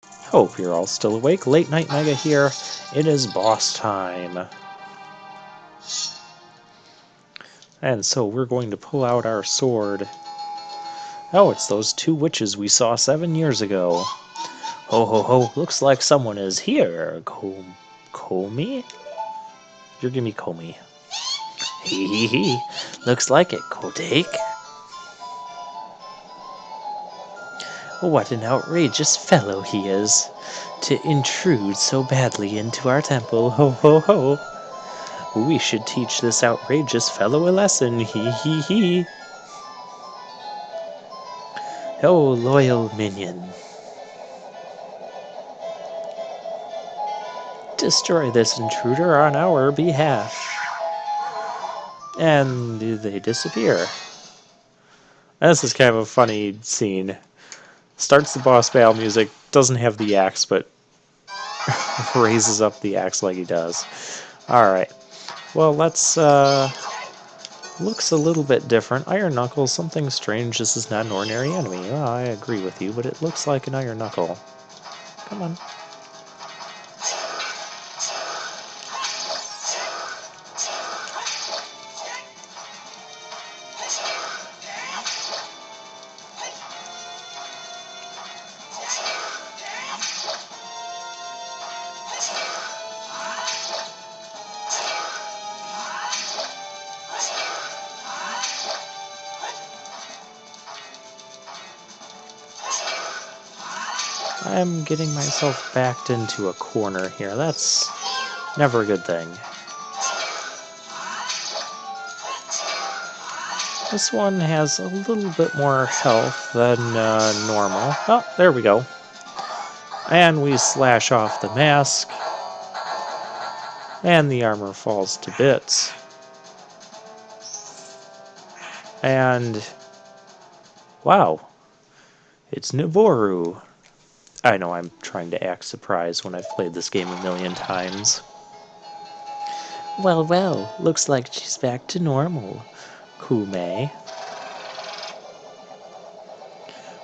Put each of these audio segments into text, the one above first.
Hope you're all still awake. Late Night Mega here. It is boss time. And so we're going to pull out our sword. Oh, it's those two witches we saw 7 years ago. Ho ho ho, looks like someone is here. Komi? You're gonna be Komi. Hee hee hee. Looks like it, Kotek. What an outrageous fellow he is, to intrude so badly into our temple. Ho ho ho. We should teach this outrageous fellow a lesson. Hee hee hee. Oh, loyal minion. Destroy this intruder on our behalf. And they disappear. This is kind of a funny scene. Starts the boss battle music, doesn't have the axe, but raises up the axe like he does. Alright. Well, let's, looks a little bit different. Iron Knuckle, something strange. This is not an ordinary enemy. Well, I agree with you, but it looks like an Iron Knuckle. Come on. I'm getting myself backed into a corner here. That's never a good thing. This one has a little bit more health than normal. Oh, there we go. And we slash off the mask. And the armor falls to bits. And wow, it's Naboru. I know I'm trying to act surprised when I've played this game a million times. Well, well, looks like she's back to normal, Kume.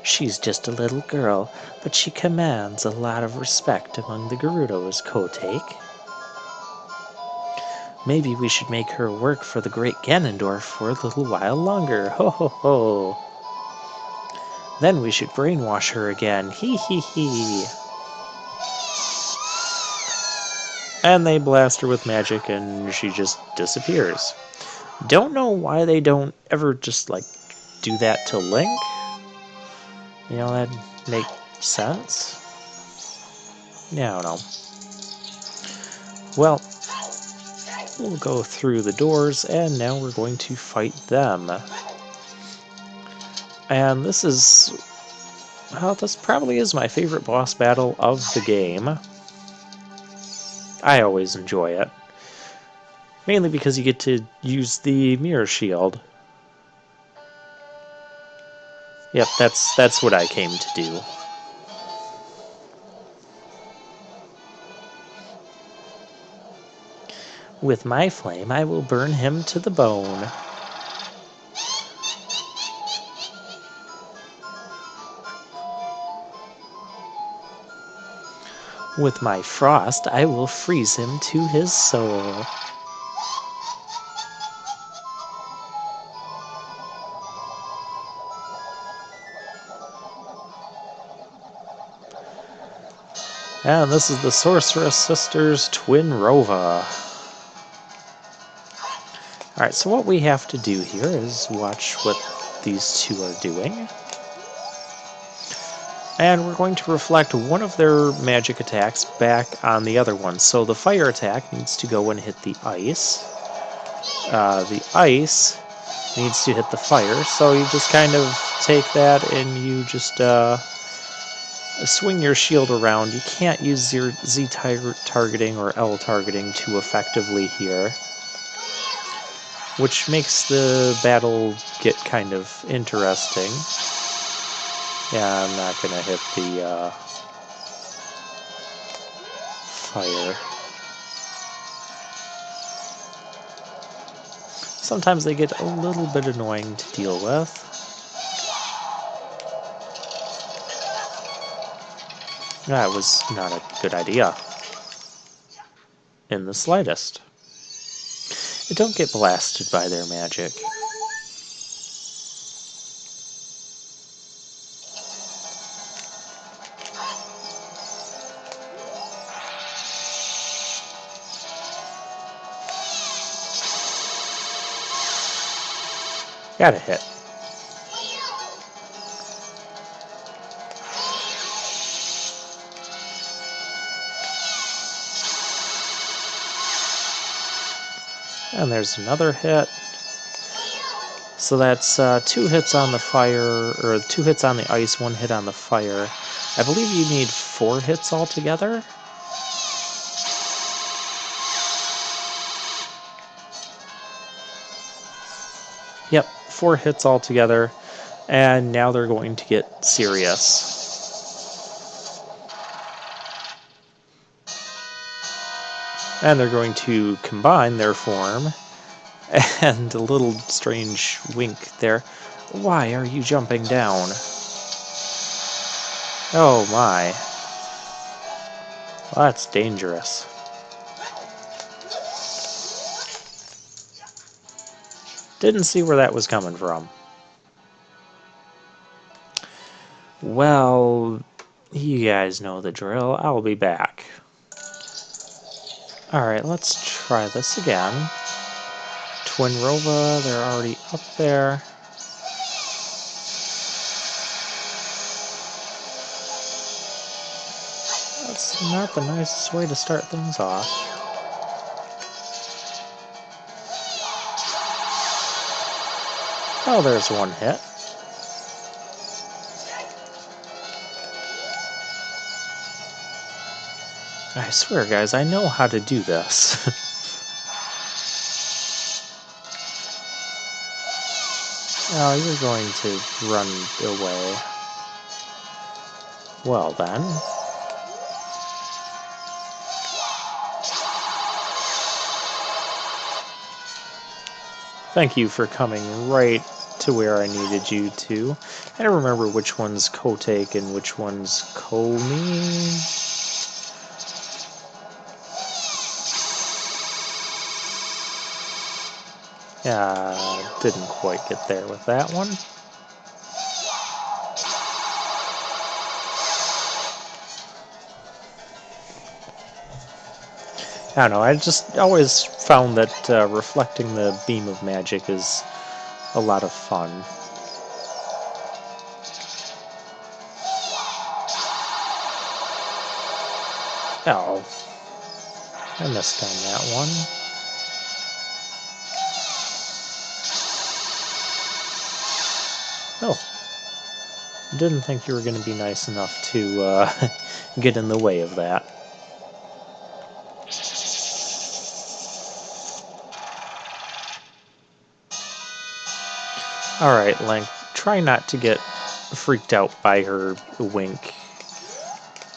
She's just a little girl, but she commands a lot of respect among the Gerudos, Kotek. Maybe we should make her work for the great Ganondorf for a little while longer, ho ho ho. Then we should brainwash her again, hee hee hee. And they blast her with magic and she just disappears. Don't know why they don't ever just, like, do that to Link. You know, that'd make sense. Yeah, I don't know. Well, we'll go through the doors and now we're going to fight them. And this is... well, this probably is my favorite boss battle of the game. I always enjoy it. Mainly because you get to use the mirror shield. Yep, that's what I came to do. With my flame, I will burn him to the bone. With my frost, I will freeze him to his soul. And this is the Sorceress Sisters Twin Rova. Alright, so what we have to do here is watch what these two are doing. And we're going to reflect one of their magic attacks back on the other one. So the fire attack needs to go and hit the ice. The ice needs to hit the fire. So you just kind of take that and you just swing your shield around. You can't use your Z targeting or L targeting too effectively here, which makes the battle get kind of interesting. Yeah, I'm not gonna hit the fire. Sometimes they get a little bit annoying to deal with. That was not a good idea. In the slightest. Don't get blasted by their magic. Got a hit. And there's another hit. So that's 2 hits on the fire, or 2 hits on the ice, 1 hit on the fire. I believe you need 4 hits altogether. Yep, 4 hits altogether. And now they're going to get serious. And they're going to combine their form. And a little strange wink there. Why are you jumping down? Oh my. Well, that's dangerous. Didn't see where that was coming from. Well, you guys know the drill. I'll be back. Alright, let's try this again. Twin Rova, they're already up there. That's not the nicest way to start things off. Oh, there's 1 hit. I swear, guys, I know how to do this. Oh, you're going to run away. Well, then. Thank you for coming right to where I needed you to. I don't remember which one's Kotake and which one's Komi. Yeah, didn't quite get there with that one. I don't know, I just always found that reflecting the beam of magic is a lot of fun. Oh, I missed on that one. Oh, didn't think you were going to be nice enough to get in the way of that. Alright, Link, try not to get freaked out by her wink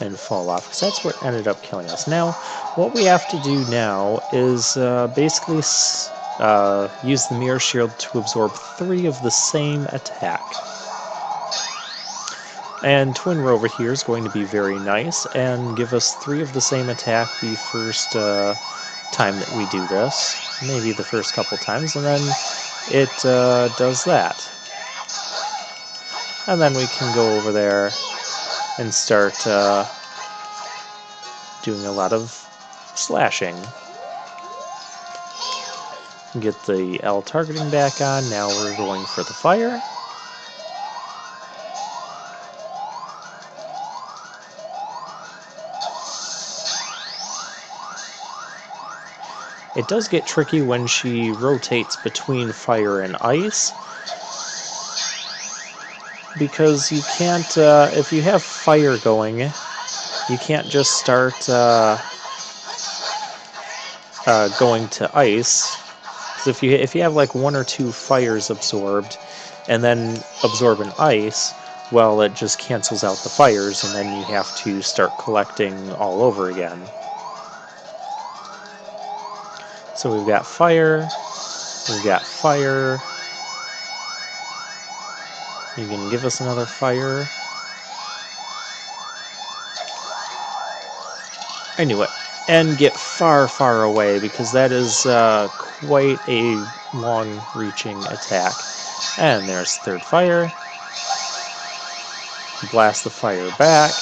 and fall off, because that's what ended up killing us. Now, what we have to do now is basically use the Mirror Shield to absorb 3 of the same attack. And Twin Rover here is going to be very nice and give us 3 of the same attack the first time that we do this. Maybe the first couple times, and then it does that. And then we can go over there and start doing a lot of slashing. Get the L targeting back on. Now we're going for the fire. It does get tricky when she rotates between fire and ice, because you can't, if you have fire going, you can't just start going to ice. So if you have like 1 or 2 fires absorbed, and then absorb an ice, well, it just cancels out the fires, and then you have to start collecting all over again. So we've got fire, we've got fire. You can give us another fire. I knew it. And get far, far away, because that is quite a long-reaching attack. And there's third fire. Blast the fire back.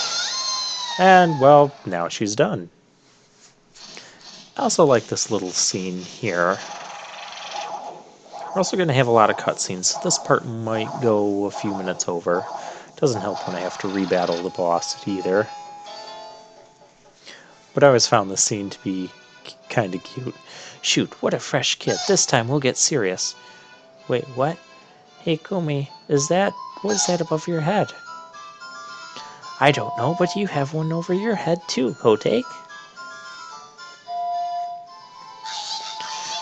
And, well, now she's done. I also like this little scene here. We're also going to have a lot of cutscenes, so this part might go a few minutes over. Doesn't help when I have to rebattle the boss either. But I always found this scene to be kind of cute. Shoot, what a fresh kid. This time we'll get serious. Wait, what? Hey, Kumi, what is that above your head? I don't know, but you have one over your head too, Kotake.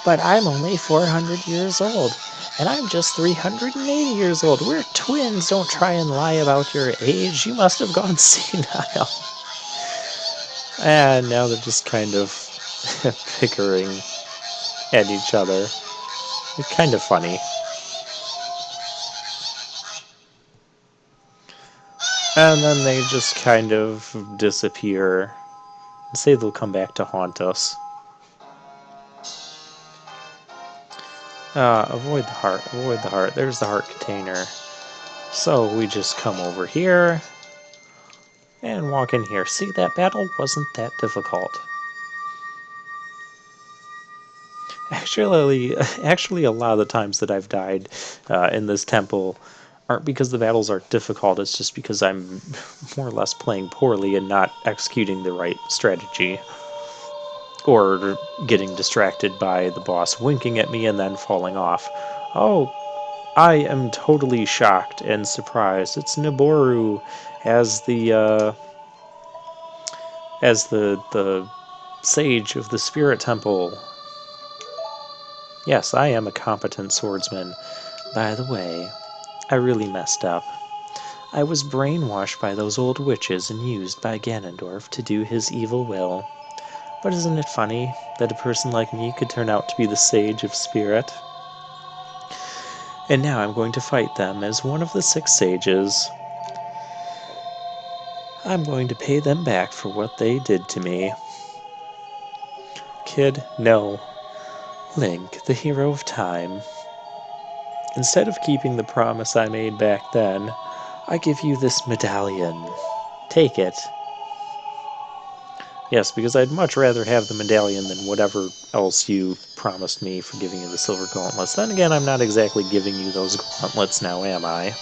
But I'm only 400 years old, and I'm just 380 years old. We're twins. Don't try and lie about your age. You must have gone senile. And now they're just kind of bickering at each other. It's kind of funny. And then they just kind of disappear and say they'll come back to haunt us. Avoid the heart, avoid the heart. There's the heart container. So we just come over here and walk in here. See, that battle wasn't that difficult. Actually, a lot of the times that I've died in this temple aren't because the battles are difficult, it's just because I'm more or less playing poorly and not executing the right strategy. Or getting distracted by the boss winking at me and then falling off. Oh, I am totally shocked and surprised. It's Naboru as the sage of the spirit temple. Yes, I am a competent swordsman. By the way, I really messed up. I was brainwashed by those old witches and used by Ganondorf to do his evil will. But isn't it funny that a person like me could turn out to be the sage of spirit? And now I'm going to fight them as one of the 6 sages. I'm going to pay them back for what they did to me. Kid, no. Link, the hero of time. Instead of keeping the promise I made back then, I give you this medallion. Take it. Yes, because I'd much rather have the medallion than whatever else you promised me for giving you the silver gauntlets. Then again, I'm not exactly giving you those gauntlets now, am I?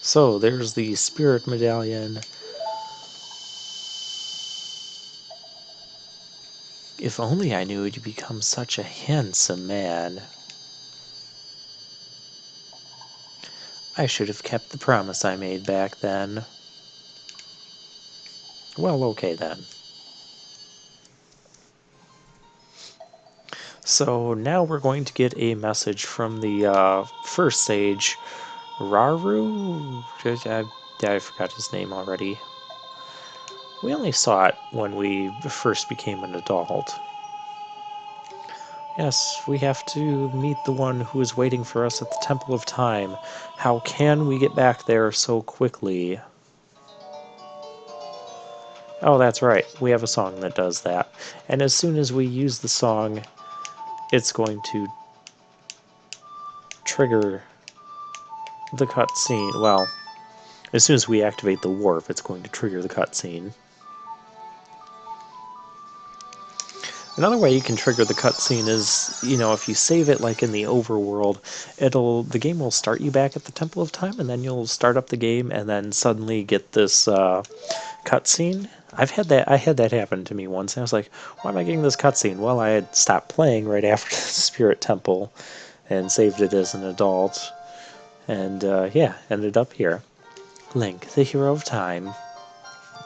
So, there's the spirit medallion. If only I knew you'd become such a handsome man. I should have kept the promise I made back then. Well, okay then. So now we're going to get a message from the first sage, Raru? I forgot his name already. We only saw it when we first became an adult. Yes, we have to meet the one who is waiting for us at the Temple of Time. How can we get back there so quickly? Oh, that's right. We have a song that does that. And as soon as we use the song, it's going to trigger the cutscene. Well, as soon as we activate the warp, it's going to trigger the cutscene. Another way you can trigger the cutscene is, if you save it like in the overworld, the game will start you back at the Temple of Time, and then you'll start up the game and then suddenly get this cutscene. I had that happen to me once, and I was like, why am I getting this cutscene? Well, I had stopped playing right after the Spirit Temple and saved it as an adult. And yeah, ended up here. Link, the hero of time.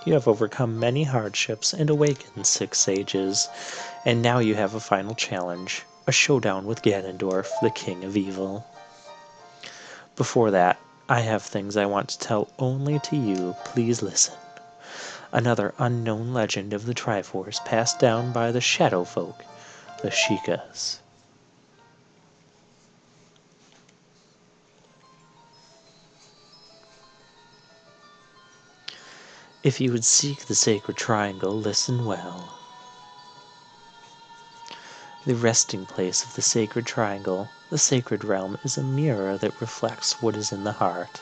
You have overcome many hardships and awakened 6 sages, and now you have a final challenge, a showdown with Ganondorf, the king of evil. Before that, I have things I want to tell only to you. Please listen. Another unknown legend of the Triforce passed down by the Shadow Folk, the Sheikahs. If you would seek the sacred triangle, listen well. The resting place of the sacred triangle, the sacred realm, is a mirror that reflects what is in the heart.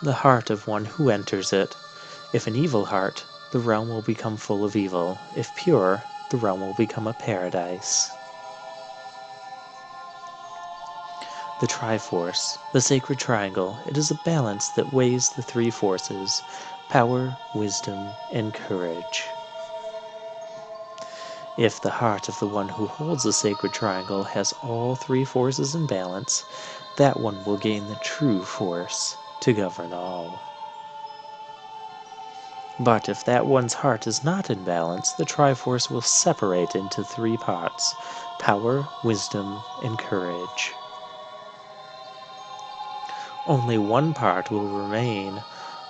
The heart of one who enters it. If an evil heart, the realm will become full of evil. If pure, the realm will become a paradise. The Triforce, the sacred triangle, it is a balance that weighs the three forces: power, wisdom, and courage. If the heart of the one who holds the sacred triangle has all three forces in balance, that one will gain the true force to govern all. But if that one's heart is not in balance, the Triforce will separate into three parts: power, wisdom, and courage. Only one part will remain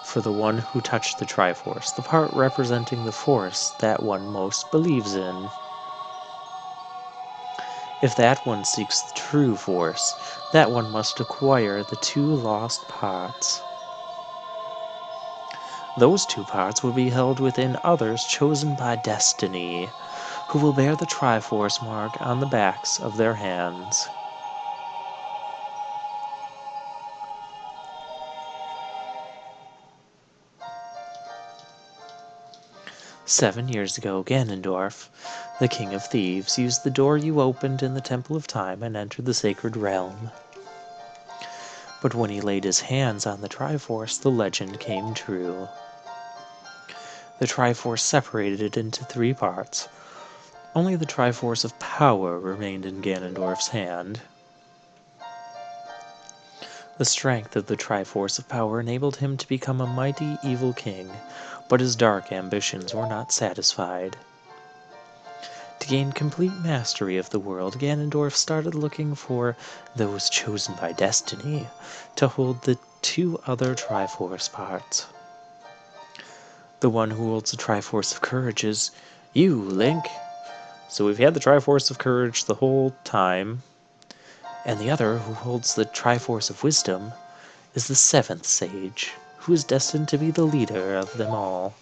for the one who touched the Triforce, the part representing the force that one most believes in. If that one seeks the true force, that one must acquire the two lost parts. Those two parts will be held within others chosen by destiny, who will bear the Triforce mark on the backs of their hands. "7 years ago, Ganondorf, the King of Thieves, used the door you opened in the Temple of Time and entered the sacred realm. But when he laid his hands on the Triforce, the legend came true. The Triforce separated into three parts. Only the Triforce of Power remained in Ganondorf's hand. The strength of the Triforce of Power enabled him to become a mighty evil king, but his dark ambitions were not satisfied. To gain complete mastery of the world, Ganondorf started looking for those chosen by destiny to hold the two other Triforce parts. The one who holds the Triforce of Courage is you, Link. So we've had the Triforce of Courage the whole time. And the other, who holds the Triforce of Wisdom, is the seventh sage, who is destined to be the leader of them all.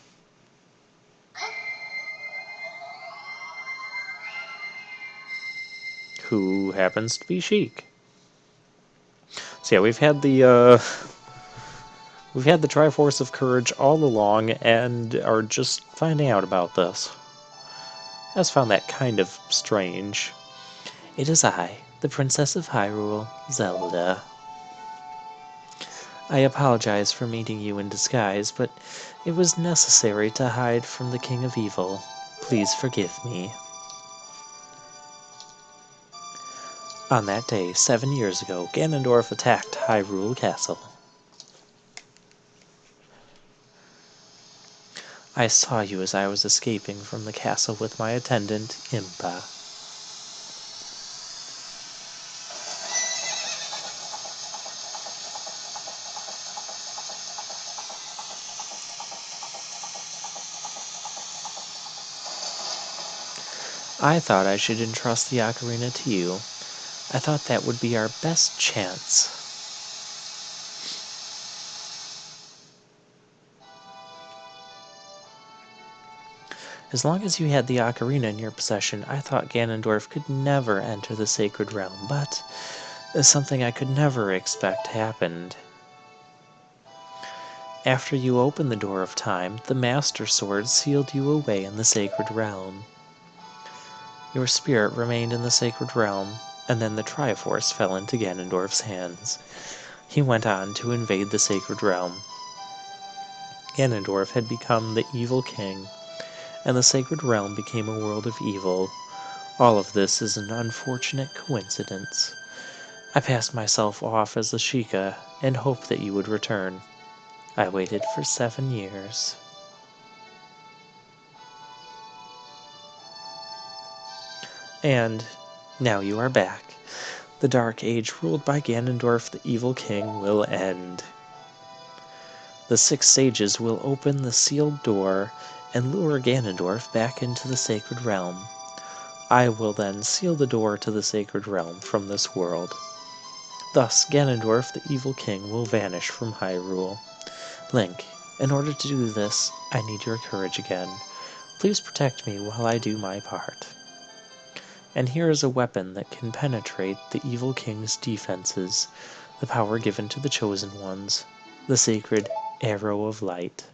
Who happens to be Sheik. So yeah, we've had the Triforce of Courage all along, and are just finding out about this. I just found that kind of strange. It is I, the Princess of Hyrule, Zelda. I apologize for meeting you in disguise, but it was necessary to hide from the King of Evil. Please forgive me. On that day, 7 years ago, Ganondorf attacked Hyrule Castle. I saw you as I was escaping from the castle with my attendant, Impa. I thought I should entrust the ocarina to you. I thought that would be our best chance. As long as you had the ocarina in your possession, I thought Ganondorf could never enter the sacred realm, but something I could never expect happened. After you opened the door of time, the Master Sword sealed you away in the sacred realm. Your spirit remained in the sacred realm, and then the Triforce fell into Ganondorf's hands. He went on to invade the sacred realm. Ganondorf had become the evil king, and the sacred realm became a world of evil. All of this is an unfortunate coincidence. I passed myself off as a Sheikah and hoped that you would return. I waited for 7 years. And now you are back. The Dark Age ruled by Ganondorf the Evil King will end. The 6 sages will open the sealed door and lure Ganondorf back into the sacred realm. I will then seal the door to the sacred realm from this world. Thus Ganondorf the Evil King will vanish from Hyrule. Link, in order to do this, I need your courage again. Please protect me while I do my part. And here is a weapon that can penetrate the evil king's defenses, the power given to the chosen ones, the sacred Arrow of Light.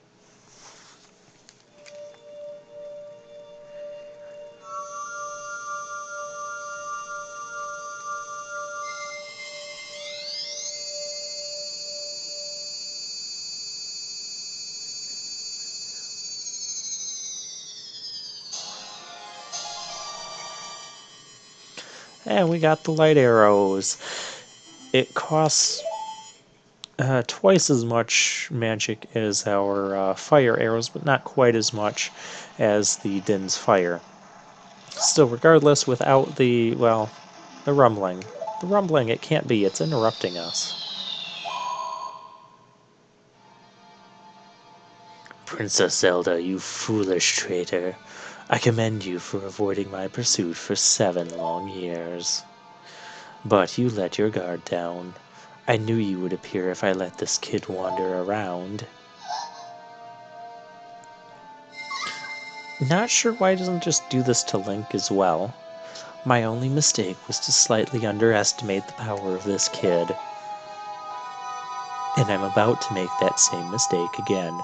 And we got the light arrows. It costs twice as much magic as our fire arrows, but not quite as much as the Din's fire. Still, regardless, without the, well, the rumbling. The rumbling, it can't be. It's interrupting us. Princess Zelda, you foolish traitor. I commend you for avoiding my pursuit for 7 long years. But you let your guard down. I knew you would appear if I let this kid wander around. Not sure why it doesn't just do this to Link as well. My only mistake was to slightly underestimate the power of this kid. And I'm about to make that same mistake again.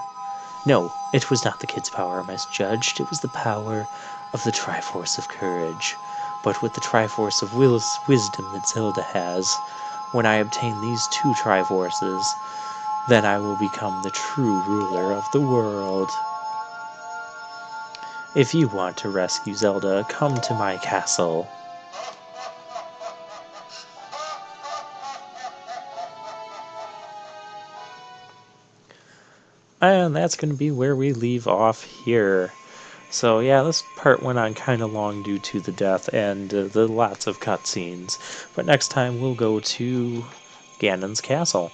No, it was not the kid's power I misjudged, it was the power of the Triforce of Courage. But with the Triforce of Wisdom that Zelda has, when I obtain these 2 Triforces, then I will become the true ruler of the world. If you want to rescue Zelda, come to my castle. And that's going to be where we leave off here. So yeah, this part went on kind of long due to the death and the lots of cutscenes. But next time we'll go to Ganon's castle.